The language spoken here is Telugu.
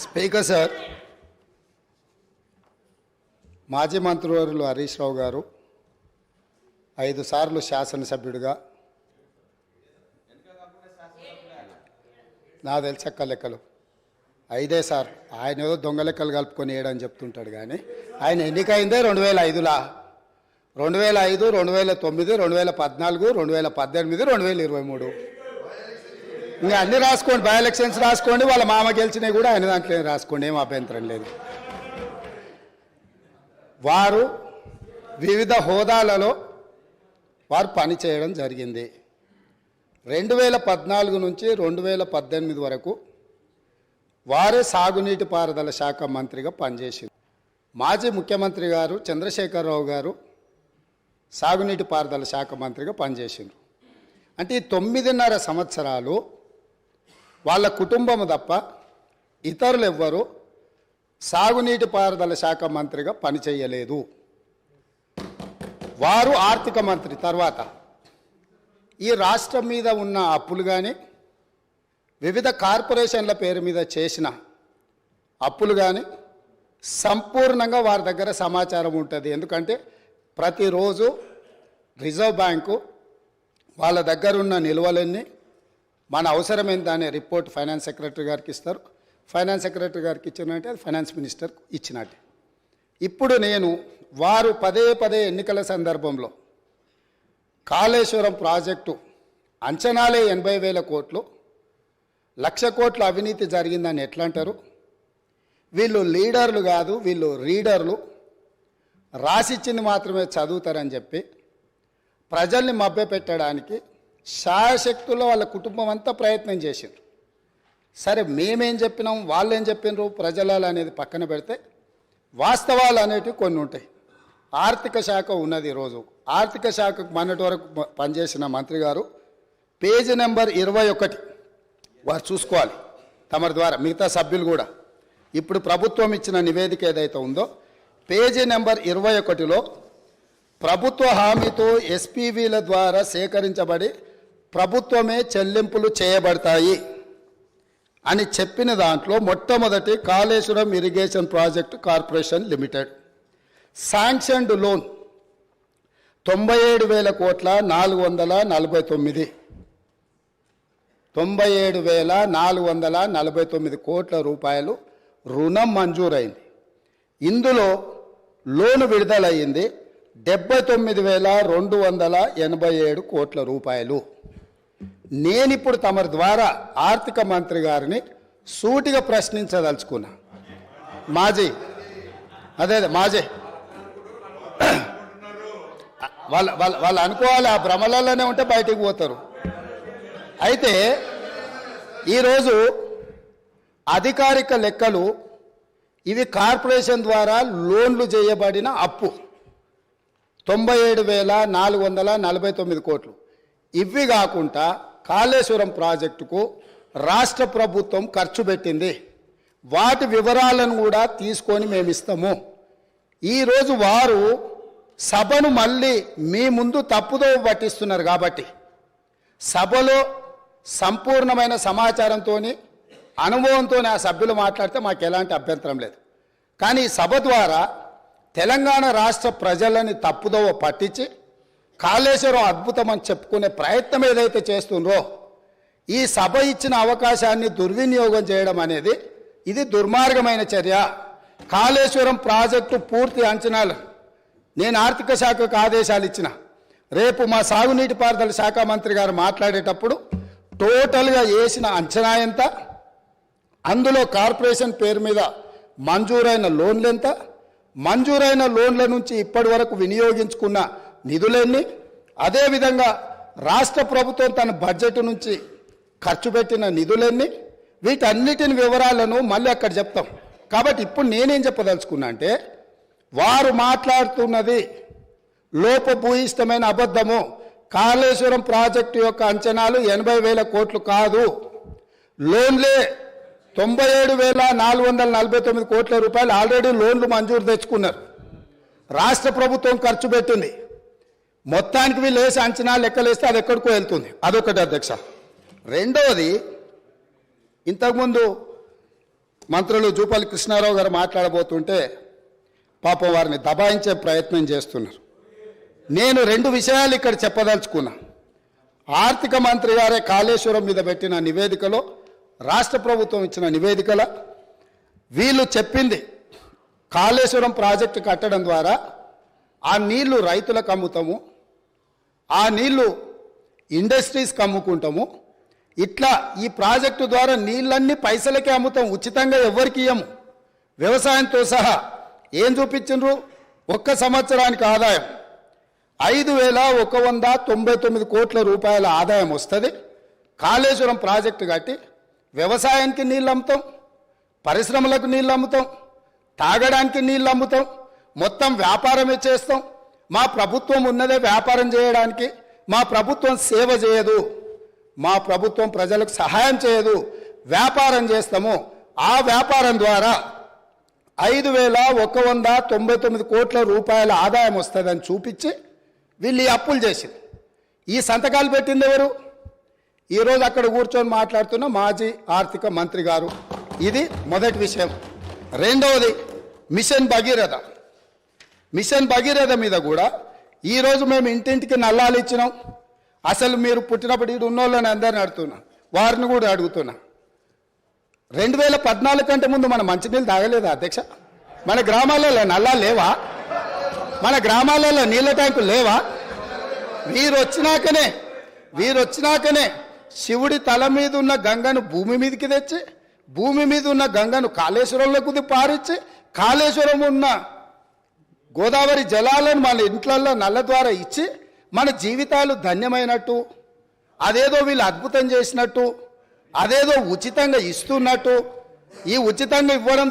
స్పీకర్ సార్, మాజీ మంత్రివర్యులు హరీష్ రావు గారు 5 సార్లు శాసనసభ్యుడిగా, నా తెలిసక్క లెక్కలు 5 సార్. ఆయన ఏదో దొంగ లెక్కలు కలుపుకొని వేయడని చెప్తుంటాడు, కానీ ఆయన ఎన్నికైందే 2005లో, 2005, 2009, 2014, 2018, 2023. ఇంకా అన్నీ రాసుకోండి, బై ఎలక్షన్స్ రాసుకోండి, వాళ్ళ మామ గెలిచినవి కూడా ఆయన దాంట్లో రాసుకోండి, ఏం అభ్యంతరం లేదు. వారు వివిధ హోదాలలో వారు పనిచేయడం జరిగింది. 2014 నుంచి 2018 వరకు వారే సాగునీటి పారుదల శాఖ మంత్రిగా పనిచేసింది. మాజీ ముఖ్యమంత్రి గారు చంద్రశేఖరరావు గారు సాగునీటి పారుదల శాఖ మంత్రిగా పనిచేసిండ్రు. అంటే ఈ 9.5 సంవత్సరాలు వాళ్ళ కుటుంబము తప్ప ఇతరులు ఎవ్వరూ సాగునీటి పారుదల శాఖ మంత్రిగా పనిచేయలేదు. వారు ఆర్థిక మంత్రి తర్వాత ఈ రాష్ట్రం మీద ఉన్న అప్పులు కానీ, వివిధ కార్పొరేషన్ల పేరు మీద చేసిన అప్పులు కానీ సంపూర్ణంగా వారి దగ్గర సమాచారం ఉంటుంది. ఎందుకంటే ప్రతిరోజు రిజర్వ్ బ్యాంకు వాళ్ళ దగ్గర ఉన్న నిల్వలన్నీ మన అవసరం ఎంత అనే రిపోర్ట్ ఫైనాన్స్ సెక్రటరీ గారికి ఇస్తారు. ఫైనాన్స్ సెక్రటరీ గారికి ఇచ్చినట్టే అది ఫైనాన్స్ మినిస్టర్కి ఇచ్చినట్టే. ఇప్పుడు నేను వారు పదే ఎన్నికల సందర్భంలో కాళేశ్వరం ప్రాజెక్టు అంచనాలే 80,000 కోట్లు, 1,00,000 కోట్ల అవినీతి జరిగిందని ఎట్లా అంటారు? వీళ్ళు లీడర్లు కాదు, వీళ్ళు రీడర్లు, రాసిచ్చింది మాత్రమే చదువుతారని చెప్పి ప్రజల్ని మభ్యపెట్టడానికి శాయశక్తుల్లో వాళ్ళ కుటుంబం అంతా ప్రయత్నం చేసిండ్రు. సరే, మేమేం చెప్పినాం, వాళ్ళు ఏం చెప్పినారు, ప్రజలాలు అనేది పక్కన పెడితే వాస్తవాలు అనేటివి కొన్ని ఉంటాయి. ఆర్థిక శాఖ ఉన్నది. ఈరోజు ఆర్థిక శాఖకు మొన్నటి వరకు పనిచేసిన మంత్రి గారు పేజీ నెంబర్ 21 వారు చూసుకోవాలి తమరి ద్వారా, మిగతా సభ్యులు కూడా. ఇప్పుడు ప్రభుత్వం ఇచ్చిన నివేదిక ఏదైతే ఉందో పేజీ నెంబర్ 21లో ప్రభుత్వ హామీతో ఎస్పీవీల ద్వారా సేకరించబడి ప్రభుత్వమే చెల్లింపులు చేయబడతాయి అని చెప్పిన దాంట్లో మొట్టమొదటి Kaleshwaram irrigation project corporation limited sanctioned loan 97,000 కోట్ల 449 97,449 కోట్ల రూపాయలు రుణం మంజూరైంది. ఇందులో లోను విడుదలయ్యింది 79,287 కోట్ల రూపాయలు. నేనిప్పుడు తమరి ద్వారా ఆర్థిక మంత్రి గారిని సూటిగా ప్రశ్నించదలుచుకున్నా. మాజీ వాళ్ళు అనుకోవాలి, ఆ భ్రమలలోనే ఉంటే బయటికి పోతారు. అయితే ఈరోజు అధికారిక లెక్కలు ఇవి కార్పొరేషన్ ద్వారా లోన్లు చేయబడిన అప్పు 97,449 కోట్లు. ఇవి కాకుండా కాళేశ్వరం ప్రాజెక్టుకు రాష్ట్ర ప్రభుత్వం ఖర్చు పెట్టింది, వాటి వివరాలను కూడా తీసుకొని మేము ఇస్తాము. ఈరోజు వారు సభను మళ్ళీ మీ ముందు తప్పుదో పట్టిస్తున్నారు. కాబట్టి సభలో సంపూర్ణమైన సమాచారంతో, అనుభవంతో ఆ సభ్యులు మాట్లాడితే మాకు ఎలాంటి అభ్యంతరం లేదు. కానీ సభ ద్వారా తెలంగాణ రాష్ట్ర ప్రజలని తప్పుదోవ పట్టించి కాళేశ్వరం అద్భుతం అని చెప్పుకునే ప్రయత్నం ఏదైతే చేస్తుండ్రో, ఈ సభ ఇచ్చిన అవకాశాన్ని దుర్వినియోగం చేయడం అనేది ఇది దుర్మార్గమైన చర్య. కాళేశ్వరం ప్రాజెక్టు పూర్తి అంచనాలు నేను ఆర్థిక శాఖకు ఆదేశాలు ఇచ్చిన. రేపు మా సాగునీటి పారుదల శాఖ మంత్రి గారు మాట్లాడేటప్పుడు టోటల్గా వేసిన అంచనా ఎంత, అందులో కార్పొరేషన్ పేరు మీద మంజూరైన లోన్లు ఎంత, మంజూరైన లోన్ల నుంచి ఇప్పటి వరకు వినియోగించుకున్న నిధులన్నీ, అదేవిధంగా రాష్ట్ర ప్రభుత్వం తన బడ్జెట్ నుంచి ఖర్చు పెట్టిన నిధులన్నీ, వీటన్నిటిని వివరాలను మళ్ళీ అక్కడ చెప్తాం. కాబట్టి ఇప్పుడు నేనేం చెప్పదలుచుకున్నా అంటే, వారు మాట్లాడుతున్నది లోపభూయిష్టమైన అబద్ధము. కాళేశ్వరం ప్రాజెక్టు యొక్క అంచనాలు 80,000 కోట్లు కాదు, లోన్లే 97,449 కోట్ల రూపాయలు ఆల్రెడీ లోన్లు మంజూరు తెచ్చుకున్నారు. రాష్ట్ర ప్రభుత్వం ఖర్చు పెట్టింది. మొత్తానికి వీళ్ళు వేసి అంచనా లెక్కలేస్తే అది ఎక్కడికో వెళ్తుంది. అదొకటి అధ్యక్ష. రెండవది, ఇంతకుముందు మంత్రులు జూపల్లి కృష్ణారావు గారు మాట్లాడబోతుంటే పాపం వారిని దబాయించే ప్రయత్నం చేస్తున్నారు. నేను 2 విషయాలు ఇక్కడ చెప్పదలుచుకున్నా. ఆర్థిక మంత్రి గారే కాళేశ్వరం మీద పెట్టిన నివేదికలో, రాష్ట్ర ప్రభుత్వం ఇచ్చిన నివేదికలో వీళ్ళు చెప్పింది కాళేశ్వరం ప్రాజెక్టు కట్టడం ద్వారా ఆ నీళ్లు రైతులకు అమ్ముతాము, ఆ నీళ్లు ఇండస్ట్రీస్కి అమ్ముకుంటాము, ఇట్లా ఈ ప్రాజెక్టు ద్వారా నీళ్ళన్నీ పైసలకే అమ్ముతాం, ఉచితంగా ఎవరికి ఇయ్యము. వ్యవసాయంతో సహా ఏం చూపించిండ్రు? ఒక్క సంవత్సరానికి ఆదాయం 5,199 కోట్ల రూపాయల ఆదాయం వస్తుంది. కాళేశ్వరం ప్రాజెక్టు కట్టి వ్యవసాయానికి నీళ్ళు అమ్ముతాం, పరిశ్రమలకు నీళ్ళు అమ్ముతాం, తాగడానికి నీళ్ళు అమ్ముతాం, మొత్తం వ్యాపారమే చేస్తాం. మా ప్రభుత్వం ఉన్నదే వ్యాపారం చేయడానికి. మా ప్రభుత్వం సేవ చేయదు, మా ప్రభుత్వం ప్రజలకు సహాయం చేయదు, వ్యాపారం చేస్తాము. ఆ వ్యాపారం ద్వారా 5,199 కోట్ల రూపాయల ఆదాయం వస్తుందని చూపించి వీళ్ళు ఈ అప్పులు చేసింది. ఈ సంతకాలు పెట్టింది ఎవరు? ఈరోజు అక్కడ కూర్చొని మాట్లాడుతున్న మాజీ ఆర్థిక మంత్రి గారు. ఇది మొదటి విషయం. రెండవది మిషన్ భగీరథ. మిషన్ భగీరథ మీద కూడా ఈరోజు మేము ఇంటింటికి నల్లాలు ఇచ్చినాం. అసలు మీరు పుట్టినప్పుడు ఇటు ఉన్నోళ్ళని అందరిని అడుగుతున్నా, వారిని కూడా అడుగుతున్నా. 2014 కంటే ముందు మన మంచినీళ్ళు తాగలేదా అధ్యక్ష? మన గ్రామాలలో నల్లాలు లేవా? మన గ్రామాలలో నీళ్ళ ట్యాంకులు లేవా? వీరొచ్చినాకనే శివుడి తల మీద ఉన్న గంగను భూమి మీదకి తెచ్చి, భూమి మీద ఉన్న గంగను కాళేశ్వరంలోకి పారించి, కాళేశ్వరం ఉన్న గోదావరి జలాలను మన ఇంట్లల్లో నల్ల ద్వారా ఇచ్చి మన జీవితాలు ధన్యమైనట్టు, అదేదో వీళ్ళు అద్భుతం చేసినట్టు, అదేదో ఉచితంగా ఇస్తున్నట్టు, ఈ ఉచితంగా ఇవ్వడం ద్వారా